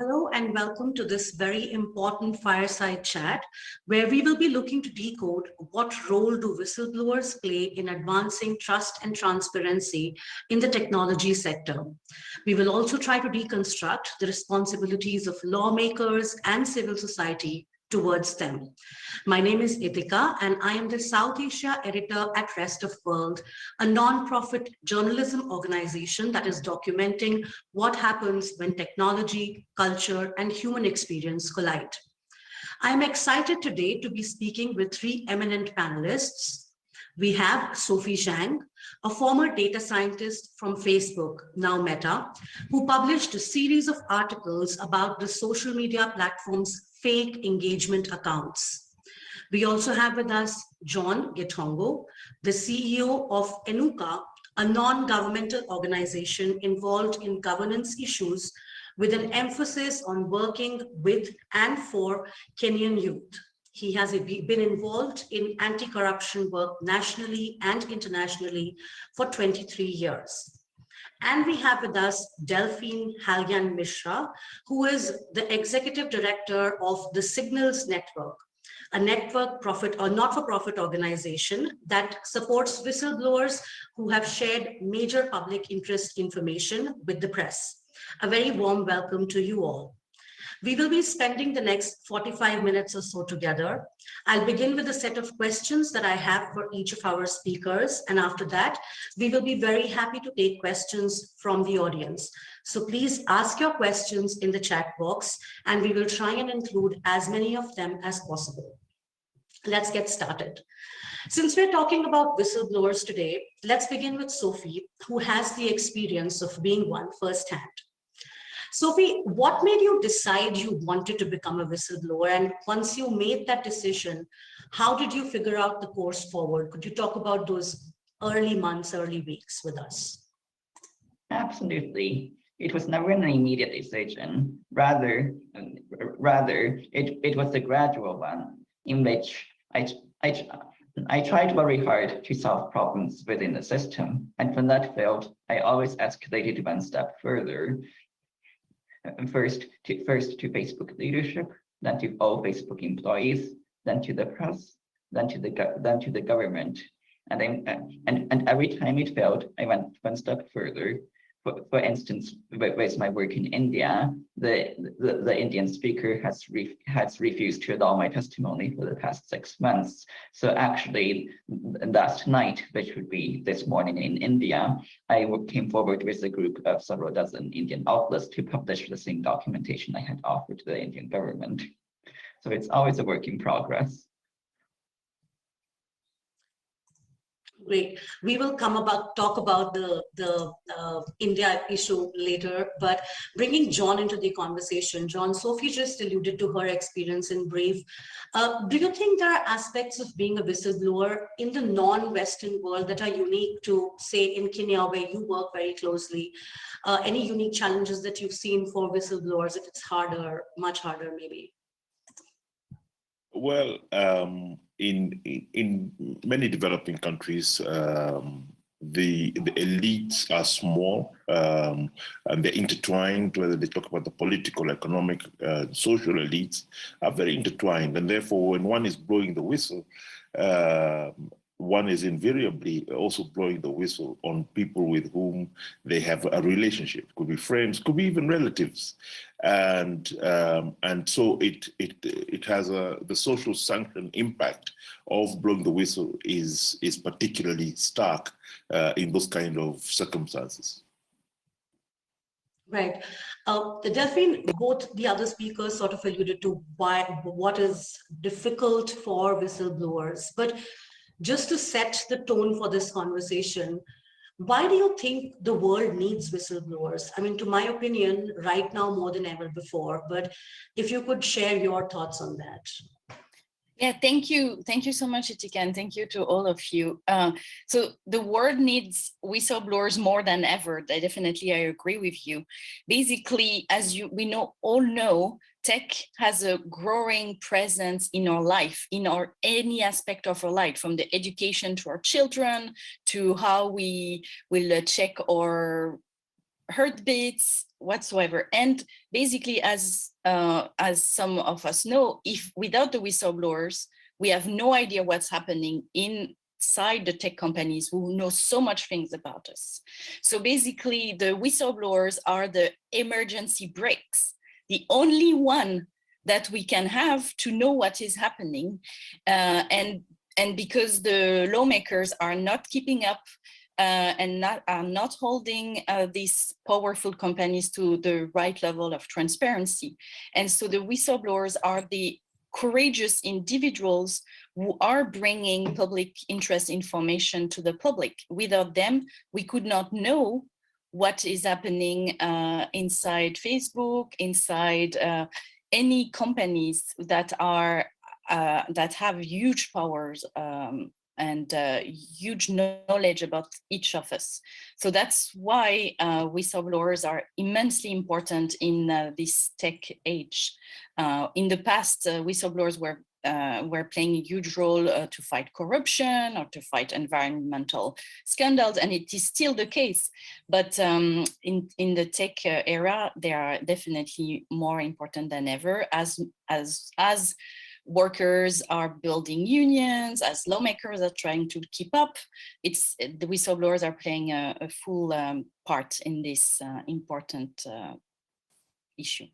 Hello and welcome to this very important fireside chat where we will be looking to decode what role do whistleblowers play in advancing trust and transparency in the technology sector. We will also try to deconstruct the responsibilities of lawmakers and civil society towards them. My name is Itika and I am the South Asia editor at Rest of World, a non-profit journalism organization that is documenting what happens when technology, culture, and human experience collide. I'm excited today to be speaking with three eminent panelists. We have Sophie Zhang, a former data scientist from Facebook, now Meta, who published a series of articles about the social media platform's fake engagement accounts. We also have with us John Gitongo, the CEO of Enuka, a non-governmental organization involved in governance issues with an emphasis on working with and for Kenyan youth. He has been involved in anti-corruption work nationally and internationally for 23 years. And we have with us Delphine Halyan Mishra, who is the executive director of the Signals Network, a network profit or not-for-profit organization that supports whistleblowers who have shared major public interest information with the press. A very warm welcome to you all. We will be spending the next 45 minutes or so together. I'll begin with a set of questions that I have for each of our speakers. And after that, we will be very happy to take questions from the audience. So please ask your questions in the chat box, and we will try and include as many of them as possible. Let's get started. Since we're talking about whistleblowers today, let's begin with Sophie, who has the experience of being one firsthand. Sophie, what made you decide you wanted to become a whistleblower? And once you made that decision, how did you figure out the course forward? Could you talk about those early months, early weeks with us? Absolutely. It was never an immediate decision. Rather, it was a gradual one in which I tried very hard to solve problems within the system. And when that failed, I always escalated one step further. First to Facebook leadership, then to all Facebook employees, then to the press, then to the government, and every time it failed, I went one step further. For instance, with my work in India, the Indian speaker has refused to allow my testimony for the past 6 months. So actually, last night, which would be this morning in India, I came forward with a group of several dozen Indian outlets to publish the same documentation I had offered to the Indian government. So it's always a work in progress. Great. We will talk about the India issue later, but bringing John into the conversation. John, Sophie just alluded to her experience in brief. Do you think there are aspects of being a whistleblower in the non-Western world that are unique to, say, in Kenya, where you work very closely? Any unique challenges that you've seen for whistleblowers, if it's harder, much harder maybe? Well, in many developing countries, the elites are small and they're intertwined. Whether they talk about the political, economic, social elites are very intertwined, and therefore, when one is blowing the whistle, one is invariably also blowing the whistle on people with whom they have a relationship. Could be friends, could be even relatives, and so it has the social sanction impact of blowing the whistle is particularly stark in those kind of circumstances. Right. Delphine, both the other speakers sort of alluded to what is difficult for whistleblowers, but just to set the tone for this conversation, why do you think the world needs whistleblowers? I mean, to my opinion, right now more than ever before, but if you could share your thoughts on that. Yeah, thank you. Thank you so much, Itika, and thank you to all of you. So the world needs whistleblowers more than ever. I agree with you. Basically, as we all know, tech has a growing presence in our life, in any aspect of our life, from the education to our children, to how we will check our heartbeats whatsoever. And basically, as some of us know, if without the whistleblowers, we have no idea what's happening inside the tech companies who know so much things about us. So basically, the whistleblowers are the emergency brakes, the only one that we can have to know what is happening. And because the lawmakers are not keeping up and are not holding these powerful companies to the right level of transparency. And so the whistleblowers are the courageous individuals who are bringing public interest information to the public. Without them, we could not know what is happening inside Facebook, inside any companies that are that have huge powers and huge knowledge about each of us. So that's why whistleblowers are immensely important in this tech age. In the past, whistleblowers were playing a huge role to fight corruption or to fight environmental scandals, and it is still the case. But in the tech era, they are definitely more important than ever, as workers are building unions, as lawmakers are trying to keep up. It's the whistleblowers are playing a full part in this important issue.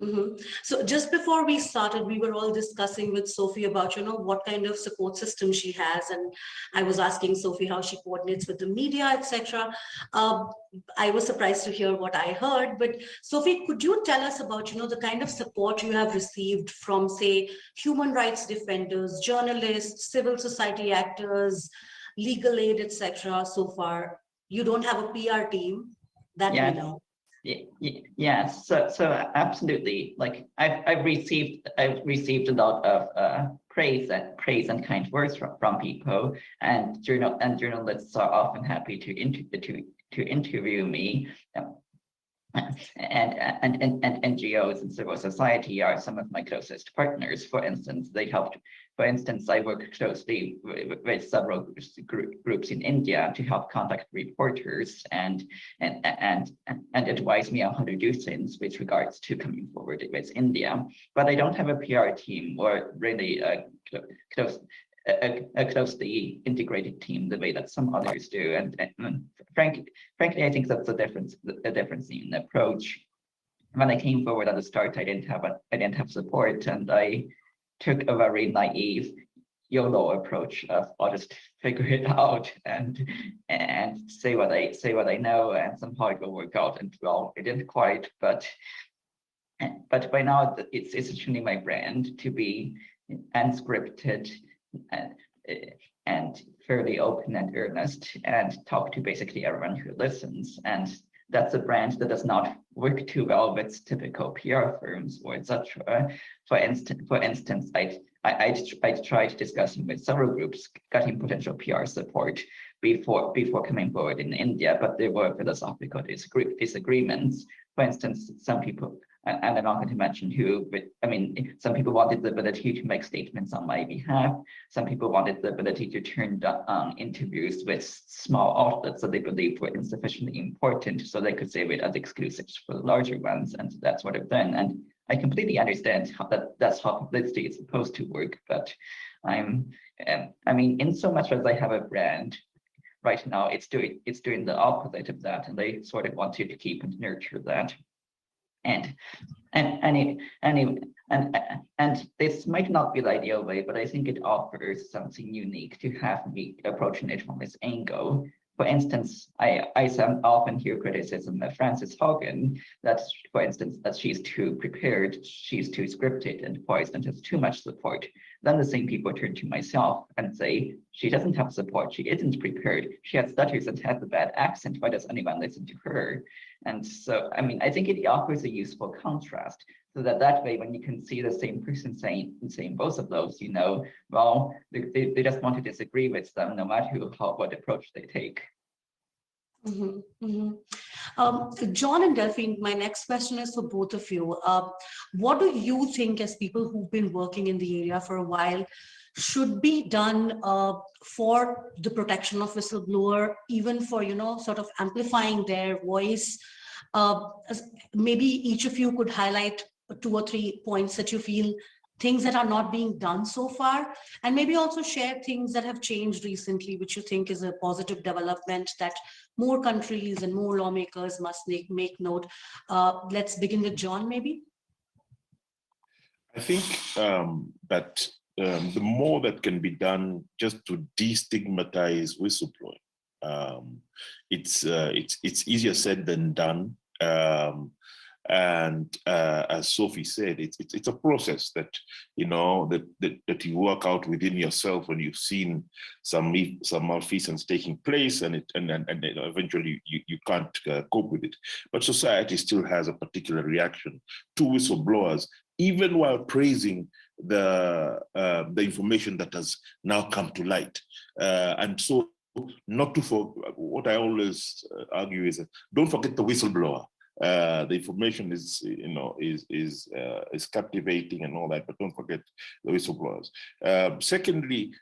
Mm-hmm. So just before we started, we were all discussing with Sophie about, what kind of support system she has. And I was asking Sophie how she coordinates with the media, etc. I was surprised to hear what I heard. But Sophie, could you tell us about, the kind of support you have received from, say, human rights defenders, journalists, civil society actors, legal aid, etc. so far? You don't have a PR team, that we know. Yes, so absolutely. Like I've received a lot of praise and kind words from people, and journalists are often happy to interview me. And NGOs and civil society are some of my closest partners. For instance, I work closely with several groups in India to help contact reporters and advise me on how to do things with regards to coming forward with India. But I don't have a PR team or really a closely integrated team the way that some others do. And frankly, I think that's the difference in approach. When I came forward at the start, I didn't have support, and I took a very naive YOLO approach of I'll just figure it out and say what I know, and somehow it will work out. And well, it didn't quite, but by now it's essentially my brand to be unscripted and fairly open and earnest and talk to basically everyone who listens. And that's a brand that does not work too well with typical PR firms or etc. For instance, I tried discussing with several groups, getting potential PR support before coming forward in India, but there were philosophical disagreements. For instance, some people, and I'm not going to mention who, but I mean, some people wanted the ability to make statements on my behalf. Some people wanted the ability to turn down interviews with small outlets that they believed were insufficiently important, so they could save it as exclusives for the larger ones, and that's what I've done. And I completely understand that's how publicity is supposed to work, but I mean, in so much as I have a brand, right now it's doing the opposite of that, and I sort of want to keep and nurture that. And this might not be the ideal way, but I think it offers something unique to have me approaching it from this angle. For instance, I often hear criticism of Frances Haugen that, for instance, that she's too prepared, she's too scripted and poised and has too much support. Then the same people turn to myself and say, she doesn't have support, she isn't prepared, she has stutters and has a bad accent, why does anyone listen to her? And so, I mean, I think it offers a useful contrast, so that way, when you can see the same person saying both of those, you know, well, they just want to disagree with them, no matter what approach they take. Mm-hmm, mm-hmm. John and Delphine, my next question is for both of you. What do you think, as people who've been working in the area for a while, should be done for the protection of whistleblower, even for, sort of amplifying their voice. Maybe each of you could highlight 2 or 3 points that you feel, things that are not being done so far, and maybe also share things that have changed recently, which you think is a positive development that more countries and more lawmakers must make note. Let's begin with John, maybe. I think that the more that can be done just to destigmatize whistleblowing, it's easier said than done. And as Sophie said, it's a process that that you work out within yourself when you've seen some malfeasance taking place, and eventually you can't cope with it. But society still has a particular reaction to whistleblowers, even while praising the information that has now come to light. And so, not to what I always argue is, don't forget the whistleblower. The information is captivating and all that, but don't forget the whistleblowers. Secondly,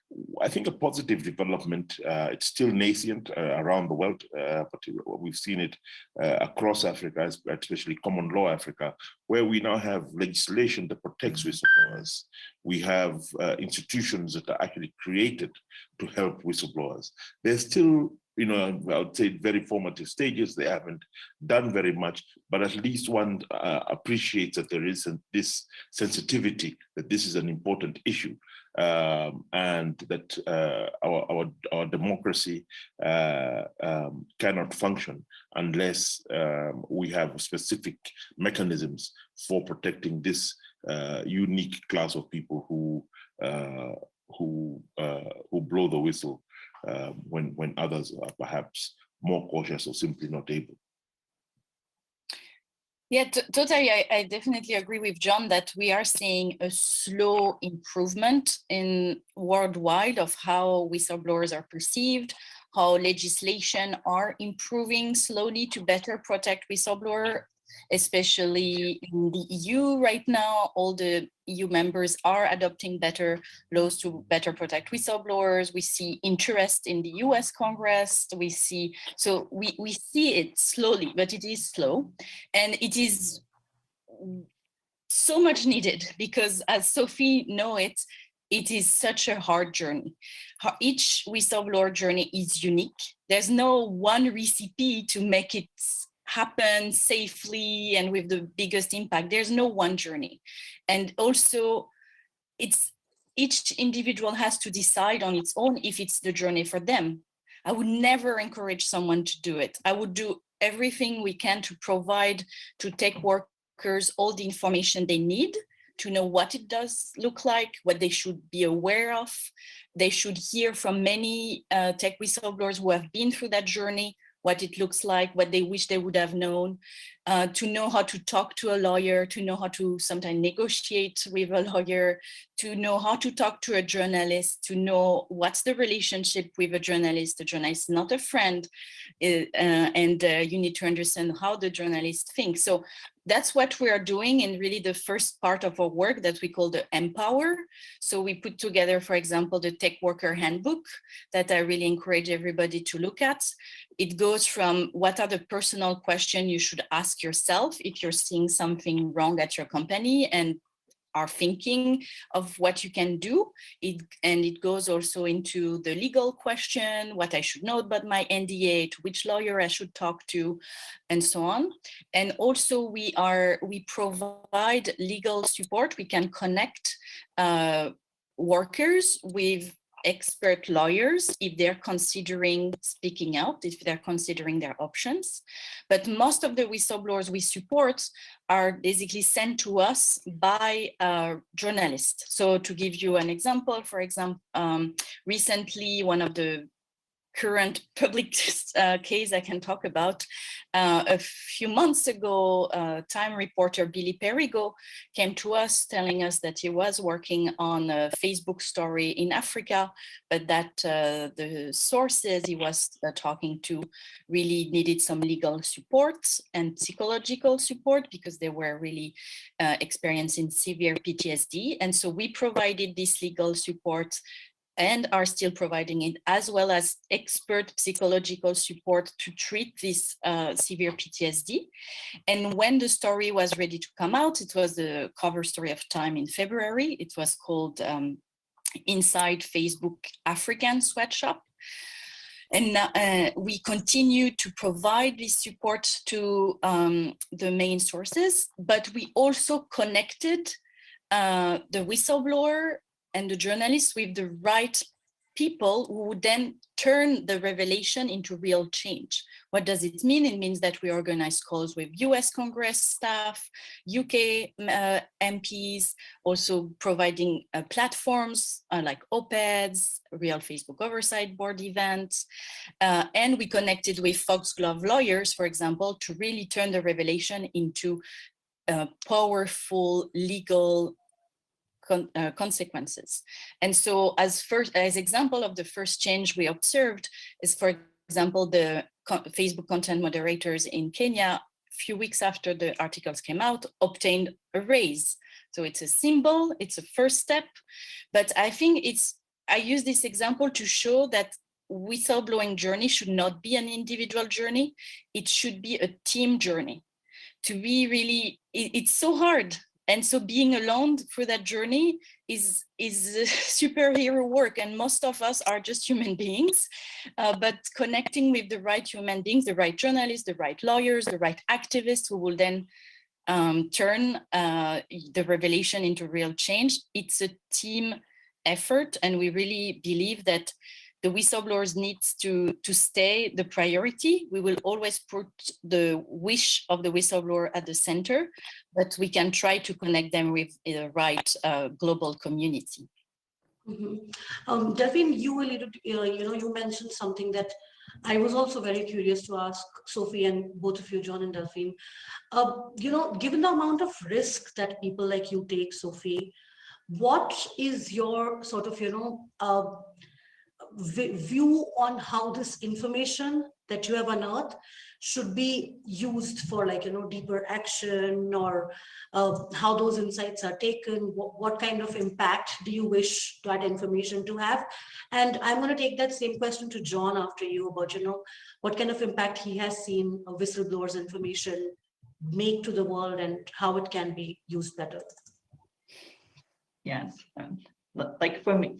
I think a positive development, it's still nascent around the world, but we've seen it across Africa, especially common law Africa, where we now have legislation that protects whistleblowers. We have institutions that are actually created to help whistleblowers. There's still, I would say, very formative stages. They haven't done very much, but at least one appreciates that there is this sensitivity, that this is an important issue, and that our democracy cannot function unless we have specific mechanisms for protecting this unique class of people who blow the whistle when others are perhaps more cautious or simply not able. Yeah, totally. I definitely agree with John that we are seeing a slow improvement in worldwide of how whistleblowers are perceived, how legislation are improving slowly to better protect whistleblowers, especially in the EU right now. All the EU members are adopting better laws to better protect whistleblowers. We see interest in the US Congress. We see it slowly, but it is slow. And it is so much needed because, as Sophie knows it is such a hard journey. Each whistleblower journey is unique. There's no one recipe to make it happen safely and with the biggest impact. There's no one journey. And also, each individual has to decide on its own if it's the journey for them. I would never encourage someone to do it. I would do everything we can to provide to tech workers all the information they need to know what it does look like, what they should be aware of. They should hear from many tech whistleblowers who have been through that journey, what it looks like, what they wish they would have known, to know how to talk to a lawyer, to know how to sometimes negotiate with a lawyer, to know how to talk to a journalist, to know what's the relationship with a journalist. The journalist is not a friend, and you need to understand how the journalist thinks. So that's what we are doing in really the first part of our work that we call the Empower. So we put together, for example, the Tech Worker Handbook that I really encourage everybody to look at. It goes from what are the personal questions you should ask yourself if you're seeing something wrong at your company and are thinking of what you can do. It goes also into the legal question, what I should know about my NDA, to which lawyer I should talk to, and so on. And also we provide legal support. We can connect workers with expert lawyers if they're considering speaking out, if they're considering their options. But most of the whistleblowers we support are basically sent to us by journalists. So to give you an example, for example, recently one of the current public case I can talk about. A few months ago, Time reporter Billy Perigo came to us telling us that he was working on a Facebook story in Africa, but that the sources he was talking to really needed some legal support and psychological support because they were really experiencing severe PTSD. And so we provided this legal support and are still providing it, as well as expert psychological support to treat this severe PTSD. And when the story was ready to come out, it was the cover story of Time in February. It was called Inside Facebook African Sweatshop. And we continue to provide this support to the main sources, but we also connected the whistleblower and the journalists with the right people who would then turn the revelation into real change. What does it mean? It means that we organize calls with US Congress staff, UK MPs, also providing platforms like op-eds, real Facebook oversight board events. And we connected with foxglove lawyers, for example, to really turn the revelation into powerful legal consequences. And so as example of the first change we observed is, for example, the Facebook content moderators in Kenya, a few weeks after the articles came out, obtained a raise. So it's a symbol, it's a first step, but I think I use this example to show that whistleblowing journey should not be an individual journey. It should be a team journey. To be really, it's so hard. And so being alone through that journey is superhero work. And most of us are just human beings, but connecting with the right human beings, the right journalists, the right lawyers, the right activists who will then turn the revelation into real change. It's a team effort. And we really believe that the whistleblowers needs to stay the priority. We will always put the wish of the whistleblower at the center, but we can try to connect them with the right global community. Mm-hmm. Delphine, you mentioned something that I was also very curious to ask Sophie and both of you, John and Delphine. Given the amount of risk that people like you take, Sophie, what is your sort of, view on how this information that you have unearthed should be used for, like, deeper action, or how those insights are taken? What kind of impact do you wish that information to have? And I'm going to take that same question to John after you about, what kind of impact he has seen a whistleblower's information make to the world and how it can be used better. Yes, like for me,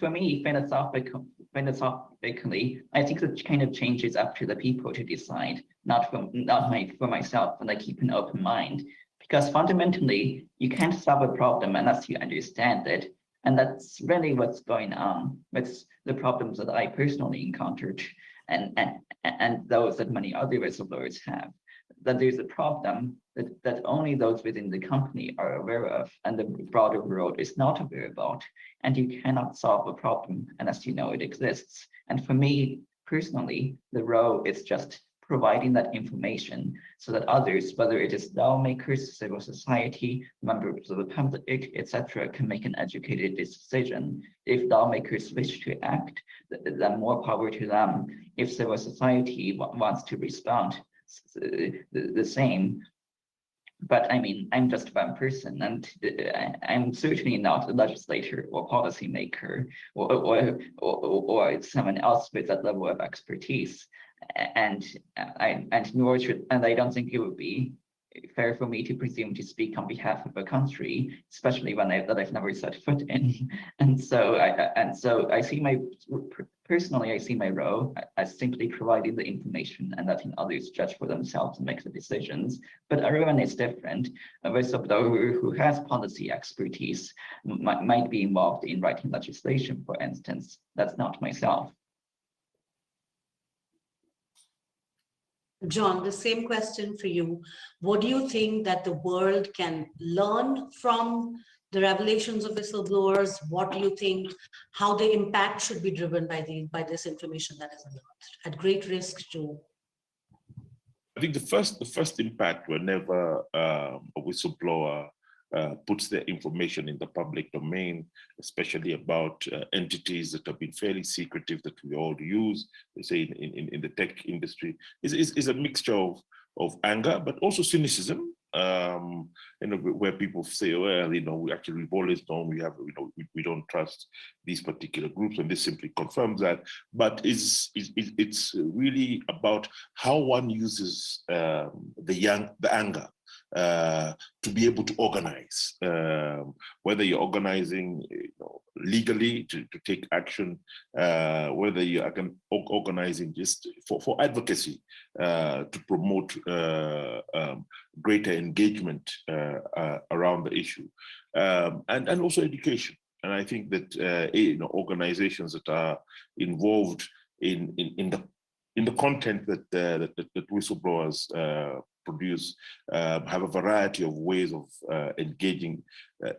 philosophically, I think the kind of change is up to the people to decide, not for myself, and I keep an open mind, because fundamentally you can't solve a problem unless you understand it, and that's really what's going on with the problems that I personally encountered, and those that many other whistleblowers have. That there's a problem that only those within the company are aware of, and the broader world is not aware about. And you cannot solve a problem unless you know it exists. And for me personally, the role is just providing that information so that others, whether it is lawmakers, civil society, members of the public, etc., can make an educated decision. If lawmakers wish to act, then more power to them. If civil society wants to respond, the same. But I mean, I'm just one person, and I'm certainly not a legislator or policymaker or someone else with that level of expertise. And I don't think it would be fair for me to presume to speak on behalf of a country, especially one that I've never set foot in. And so I see personally, I see my role as simply providing the information and letting others judge for themselves and make the decisions. But everyone is different. A whistleblower who has policy expertise might be involved in writing legislation, for instance. That's not myself. John, the same question for you. What do you think that the world can learn from the revelations of whistleblowers, what do you think, how the impact should be driven by this information that is unearthed at great risk to? I think the first impact whenever a whistleblower puts their information in the public domain, especially about entities that have been fairly secretive that we all use, they say in the tech industry, is a mixture of anger, but also cynicism. Where people say, well, we've always known we don't trust these particular groups, and this simply confirms that. But it's really about how one uses the anger to be able to organize, whether you're organizing legally to take action, whether you are organizing just for advocacy, to promote greater engagement around the issue, and also education. And I think that organizations that are involved in the content that whistleblowers produce have a variety of ways of engaging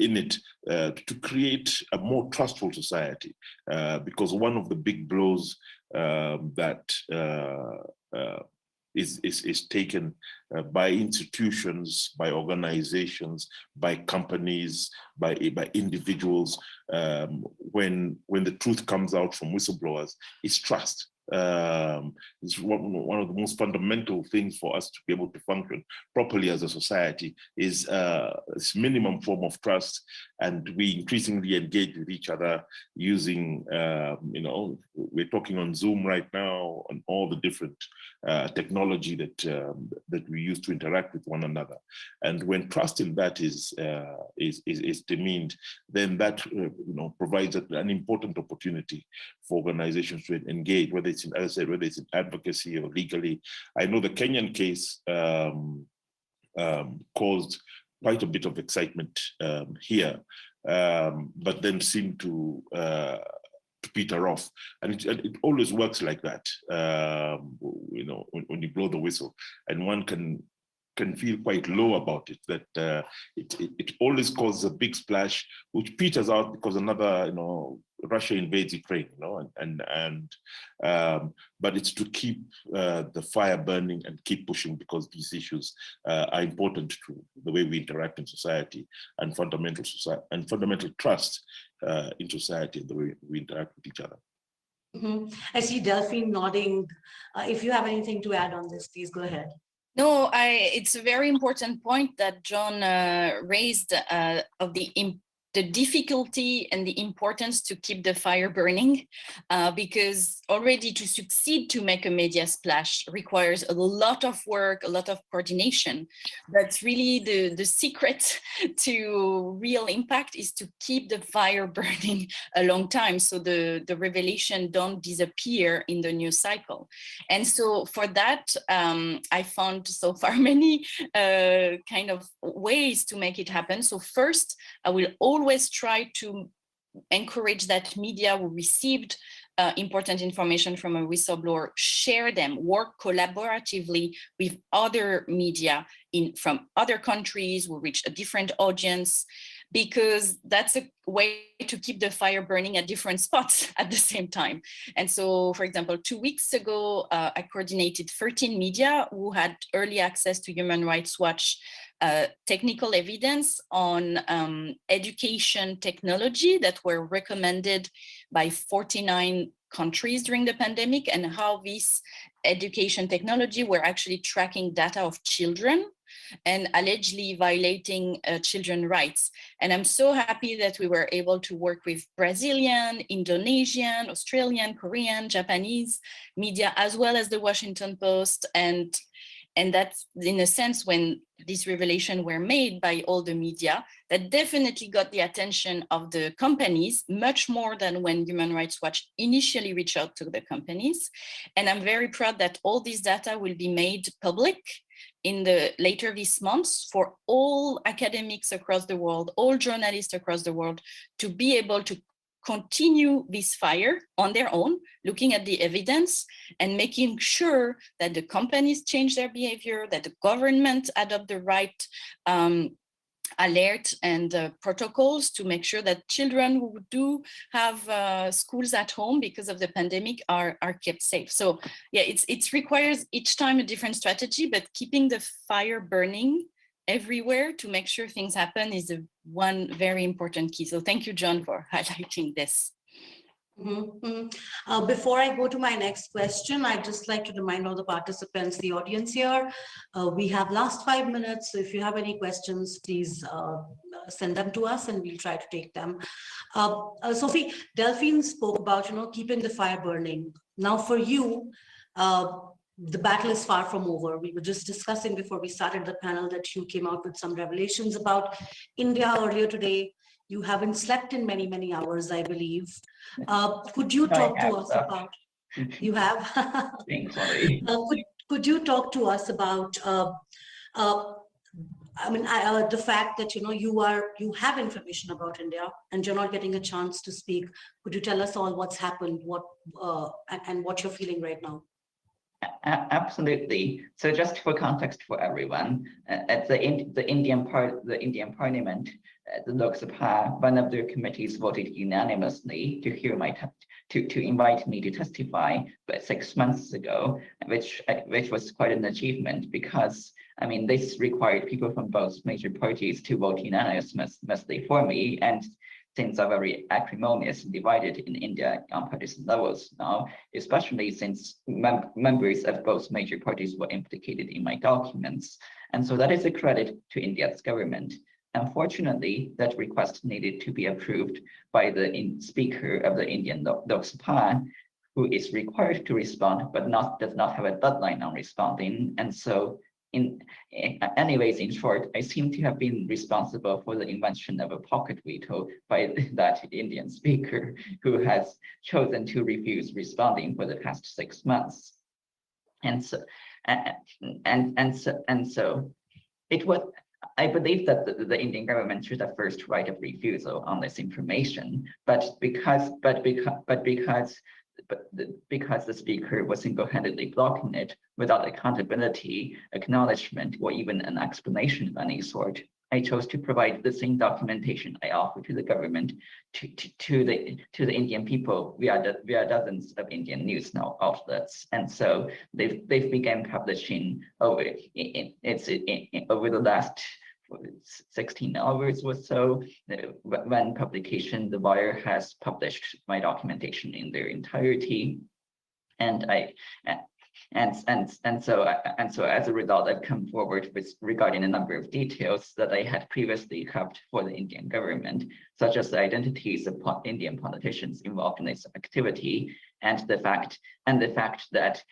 in it to create a more trustful society. Because one of the big blows that is taken by institutions, by organizations, by companies, by individuals, when the truth comes out from whistleblowers, is trust. It's one of the most fundamental things for us to be able to function properly as a society is this minimum form of trust, and we increasingly engage with each other using, we're talking on Zoom right now, on all the different technology that we use to interact with one another. And when trust in that is demeaned, then that provides an important opportunity for organizations to engage, whether it's in advocacy or legally. I know the Kenyan case caused quite a bit of excitement here, but then seemed to peter off, and it always works like that. When you blow the whistle, and one can feel quite low about it, that it always causes a big splash, which peters out because another, Russia invades Ukraine, but it's to keep the fire burning and keep pushing, because these issues are important to the way we interact in society, and fundamental trust in society, and the way we interact with each other. Mm-hmm. I see Delphine nodding. If you have anything to add on this, please go ahead. No, it's a very important point that John raised of the difficulty and the importance to keep the fire burning, because already to succeed to make a media splash requires a lot of work, a lot of coordination. That's really the secret to real impact, is to keep the fire burning a long time, so the revelation don't disappear in the news cycle. And so for that, I found so far many kind of ways to make it happen. So first, I will always try to encourage that media who received important information from a whistleblower share them, work collaboratively with other media from other countries who reach a different audience, because that's a way to keep the fire burning at different spots at the same time. And so, for example, 2 weeks ago, I coordinated 13 media who had early access to Human Rights Watch technical evidence on education technology that were recommended by 49 countries during the pandemic, and how this education technology were actually tracking data of children and allegedly violating children's rights. And I'm so happy that we were able to work with Brazilian, Indonesian, Australian, Korean, Japanese media, as well as the Washington Post. And that's, in a sense, when these revelations were made by all the media, that definitely got the attention of the companies, much more than when Human Rights Watch initially reached out to the companies. And I'm very proud that all this data will be made public later this month for all academics across the world, all journalists across the world, to be able to continue this fire on their own, looking at the evidence and making sure that the companies change their behavior, that the government adopt the right alert and protocols to make sure that children who do have schools at home because of the pandemic are kept safe. So yeah, it requires each time a different strategy, but keeping the fire burning everywhere to make sure things happen is one very important key. So thank you, John, for highlighting this. Before I go to my next question, I'd just like to remind all the participants, the audience here, we have last 5 minutes. So if you have any questions, please send them to us and we'll try to take them. Sophie, Delphine spoke about, keeping the fire burning. Now for you, the battle is far from over. We were just discussing before we started the panel that you came out with some revelations about India earlier today. You haven't slept in many, many hours, I believe. Could you talk to us about, you have? Thankfully. Could you talk to us about, the fact that, you have information about India and you're not getting a chance to speak. Could you tell us all what's happened, and what you're feeling right now? Absolutely. So just for context for everyone, at the Indian Parliament, the Lok Sabha, one of their committees voted unanimously to hear to invite me to testify, but 6 months ago, which was quite an achievement because this required people from both major parties to vote unanimously for me, and things are very acrimonious and divided in India on partisan levels now, especially since members of both major parties were implicated in my documents. And so that is a credit to India's government. Unfortunately, that request needed to be approved by the Speaker of the Indian Lok Sabha, who is required to respond, but does not have a deadline on responding. And so anyways, in short, I seem to have been responsible for the invention of a pocket veto by that Indian speaker who has chosen to refuse responding for the past 6 months. And so it was, I believe that the Indian government should have first right of refusal on this information, but because the speaker was single-handedly blocking it without accountability, acknowledgement, or even an explanation of any sort, I chose to provide the same documentation I offered to the government to the Indian people via dozens of Indian news now outlets, and so they've begun publishing over the last 16 hours or so. When publication, The Wire has published my documentation in their entirety, and so as a result, I've come forward regarding a number of details that I had previously kept for the Indian government, such as the identities of Indian politicians involved in this activity, and the fact that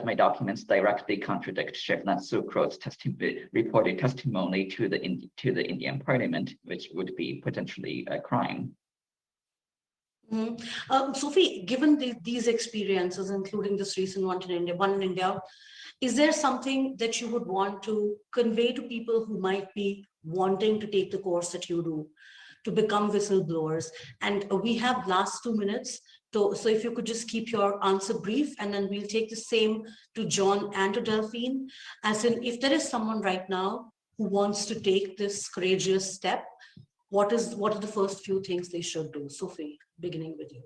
my documents directly contradict Shivnath Sukro's reported testimony to the Indian Parliament, which would be potentially a crime. Sophie, given these experiences, including this recent one in India, is there something that you would want to convey to people who might be wanting to take the course that you do, to become whistleblowers? And we have last 2 minutes. So if you could just keep your answer brief, and then we'll take the same to John and to Delphine, as in, if there is someone right now who wants to take this courageous step, what are the first few things they should do? Sophie, beginning with you.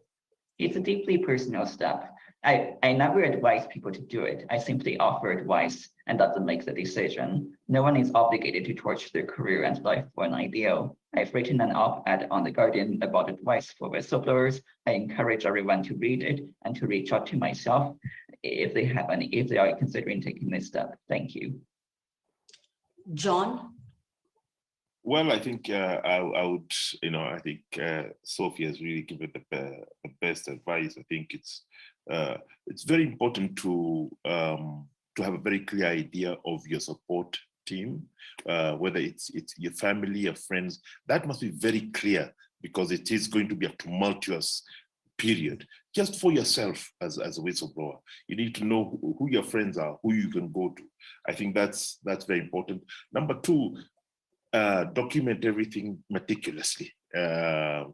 It's a deeply personal step. I never advise people to do it. I simply offer advice and let them make the decision. No one is obligated to torch their career and life for an ideal. I've written an op-ed on The Guardian about advice for whistleblowers. I encourage everyone to read it and to reach out to myself if they are considering taking this step. Thank you. John? Well, I think I would, I think Sophie has really given the best advice. I think it's very important to have a very clear idea of your support team, whether it's your family, your friends. That must be very clear, because it is going to be a tumultuous period. Just for yourself as a whistleblower, you need to know who your friends are, who you can go to. I think that's very important. Number two, document everything meticulously. There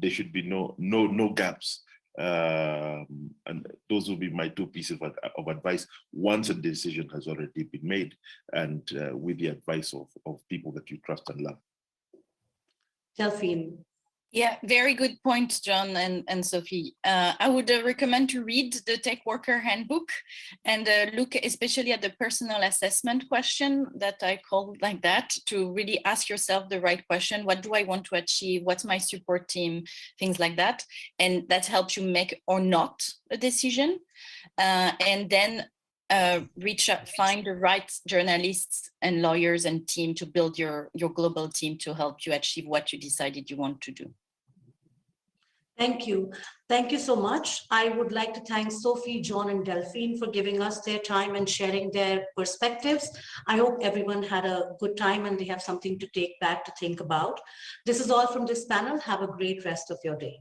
should be no gaps. And those will be my two pieces of advice once a decision has already been made, and with the advice of people that you trust and love. Delphine. Yeah, very good point, John and Sophie. I would recommend to read the Tech Worker Handbook and look especially at the personal assessment question that I call like that, to really ask yourself the right question. What do I want to achieve? What's my support team? Things like that. And that helps you make or not a decision. And then find the right journalists and lawyers and team to build your global team to help you achieve what you decided you want to do. Thank you. Thank you so much. I would like to thank Sophie, John, and Delphine for giving us their time and sharing their perspectives. I hope everyone had a good time and they have something to take back to think about. This is all from this panel. Have a great rest of your day.